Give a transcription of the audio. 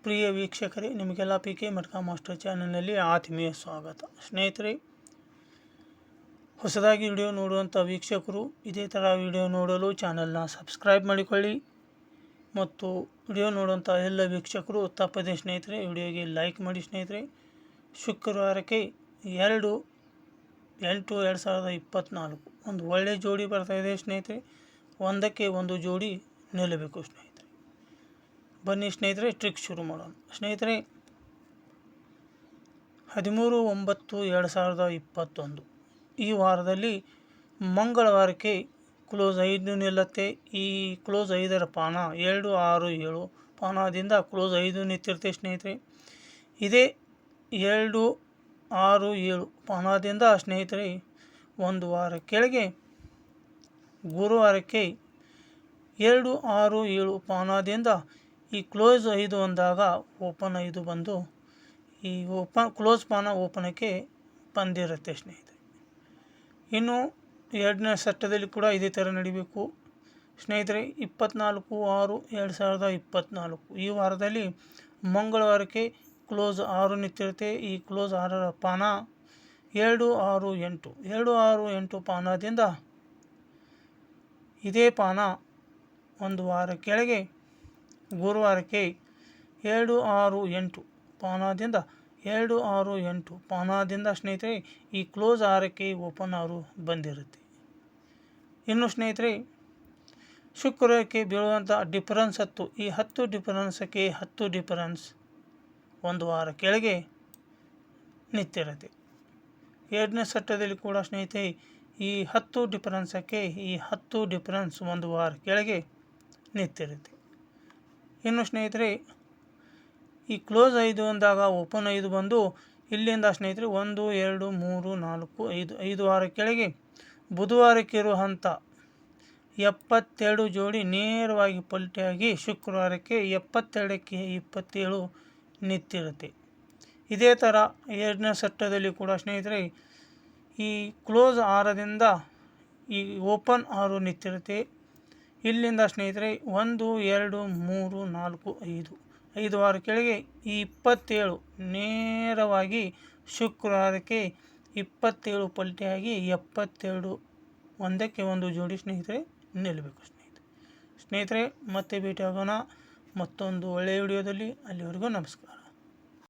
ಪ್ರಿಯ ವೀಕ್ಷಕರೇ, ನಿಮಗೆಲ್ಲ P K ಮಟ್ಕಾ master ಚಾನಲ್ನಲ್ಲಿ ಆತ್ಮೀಯ ಸ್ವಾಗತ. ಸ್ನೇಹಿತರೆ, ಹೊಸದಾಗಿ ವಿಡಿಯೋ ನೋಡುವಂಥ ವೀಕ್ಷಕರು ಇದೇ ಥರ ವಿಡಿಯೋ ನೋಡಲು ಚಾನಲ್ನ ಸಬ್ಸ್ಕ್ರೈಬ್ ಮಾಡಿಕೊಳ್ಳಿ ಮತ್ತು ವಿಡಿಯೋ ನೋಡುವಂಥ ಎಲ್ಲ ವೀಕ್ಷಕರು ತಪ್ಪದೆ ಸ್ನೇಹಿತರೆ ವಿಡಿಯೋಗೆ ಲೈಕ್ ಮಾಡಿ. ಸ್ನೇಹಿತರೆ, ಶುಕ್ರವಾರಕ್ಕೆ 2/8/2024 ಒಂದು ಒಳ್ಳೆಯ ಜೋಡಿ ಬರ್ತಾಯಿದೆ ಸ್ನೇಹಿತರೆ. ಒಂದಕ್ಕೆ ಒಂದು ಜೋಡಿ ನಿಲ್ಲಬೇಕು ಸ್ನೇಹಿತರೆ. ಬನ್ನಿ ಸ್ನೇಹಿತರೆ, ಟ್ರಿಕ್ ಶುರು ಮಾಡೋಣ. ಸ್ನೇಹಿತರೆ, 13/9/2021 ಈ ವಾರದಲ್ಲಿ ಮಂಗಳವಾರಕ್ಕೆ ಕ್ಲೋಸ್ 5 ನಿಲ್ಲುತ್ತೆ. ಈ ಕ್ಲೋಸ್ 5ರ ಪಾನ 2, 6, 7 ಪಾನದಿಂದ ಕ್ಲೋಸ್ 5 ನಿಂತಿರುತ್ತೆ ಸ್ನೇಹಿತರೆ. ಇದೇ 2, 6, 7 ಪಾನದಿಂದ ಸ್ನೇಹಿತರೆ ಒಂದು ವಾರ ಕೆಳಗೆ ಗುರುವಾರಕ್ಕೆ 2, 6, 7 ಪಾನದಿಂದ ಈ ಕ್ಲೋಸ್ 5 ಅಂದಾಗ ಓಪನ್ 5 ಬಂದು ಈ ಕ್ಲೋಸ್ ಪಾನ ಓಪನಕ್ಕೆ ಬಂದಿರುತ್ತೆ ಸ್ನೇಹಿತರೆ. ಇನ್ನು ಎರಡನೇ ಸೆಟ್ಟದಲ್ಲಿ ಕೂಡ ಇದೇ ಥರ ನಡಿಬೇಕು ಸ್ನೇಹಿತರೆ. 24/6/2024 ಈ ವಾರದಲ್ಲಿ ಮಂಗಳವಾರಕ್ಕೆ ಕ್ಲೋಸ್ 6 ನಿಂತಿರುತ್ತೆ. ಈ ಕ್ಲೋಸ್ 6ರ ಪಾನ 2, 6, 8 2, 6, 8 ಪಾನದಿಂದ ಇದೇ ಪಾನ ಒಂದು ವಾರ ಕೆಳಗೆ ಗುರುವಾರಕ್ಕೆ 2, 6, 8 ಪಾನದಿಂದ 2, 6, 8 ಪಾನದಿಂದ ಸ್ನೇಹಿತರೆ ಈ ಕ್ಲೋಸ್ 6ಕ್ಕೆ ಓಪನ್ 6 ಬಂದಿರುತ್ತೆ. ಇನ್ನು ಸ್ನೇಹಿತರೆ, ಶುಕ್ರವಾರಕ್ಕೆ ಬೀಳುವಂಥ ಡಿಫರೆನ್ಸ್ 10. ಈ 10 ಡಿಫರೆನ್ಸಕ್ಕೆ 10 ಡಿಫರೆನ್ಸ್ ಒಂದು ವಾರ ಕೆಳಗೆ ನಿಂತಿರುತ್ತೆ. ಎರಡನೇ ಸೆಟ್ಟದಲ್ಲಿ ಕೂಡ ಸ್ನೇಹಿತರೆ ಈ 10 ಡಿಫರೆನ್ಸಕ್ಕೆ ಈ 10 ಡಿಫರೆನ್ಸ್ ಒಂದು ವಾರ ಕೆಳಗೆ ನಿಂತಿರುತ್ತೆ. ಇನ್ನು ಸ್ನೇಹಿತರೆ, ಈ ಕ್ಲೋಸ್ 5 ಅಂದಾಗ ಓಪನ್ 5 ಬಂದು ಇಲ್ಲಿಂದ ಸ್ನೇಹಿತರೆ 1, 2, 3, 4, 5 ವಾರ ಕೆಳಗೆ ಬುಧವಾರಕ್ಕೆ ಇರುವಂಥ 72 ಜೋಡಿ ನೇರವಾಗಿ ಪಲ್ಟಿಯಾಗಿ ಶುಕ್ರವಾರಕ್ಕೆ 72ಕ್ಕೆ 27 ನಿಂತಿರುತ್ತೆ. ಇದೇ ಥರ ಎರಡನೇ ಸೆಟ್ಟದಲ್ಲಿ ಕೂಡ ಸ್ನೇಹಿತರೆ ಈ ಕ್ಲೋಸ್ 6ದಿಂದ ಈ ಓಪನ್ 6 ನಿಂತಿರುತ್ತೆ. ಇಲ್ಲಿಂದ ಸ್ನೇಹಿತರೆ 1, 2, 3, 4, 5 ವಾರ ಕೆಳಗೆ ಈ 27 ನೇರವಾಗಿ ಶುಕ್ರವಾರಕ್ಕೆ 27 ಪಲ್ಟಿಯಾಗಿ 72 ಒಂದಕ್ಕೆ ಒಂದು ಜೋಡಿ ಸ್ನೇಹಿತರೆ ನಿಲ್ಲಬೇಕು ಸ್ನೇಹಿತರೆ. ಮತ್ತೆ ಭೇಟಿಯಾಗೋಣ ಮತ್ತೊಂದು ಒಳ್ಳೆಯ ವಿಡಿಯೋದಲ್ಲಿ. ಅಲ್ಲಿವರೆಗೂ ನಮಸ್ಕಾರ.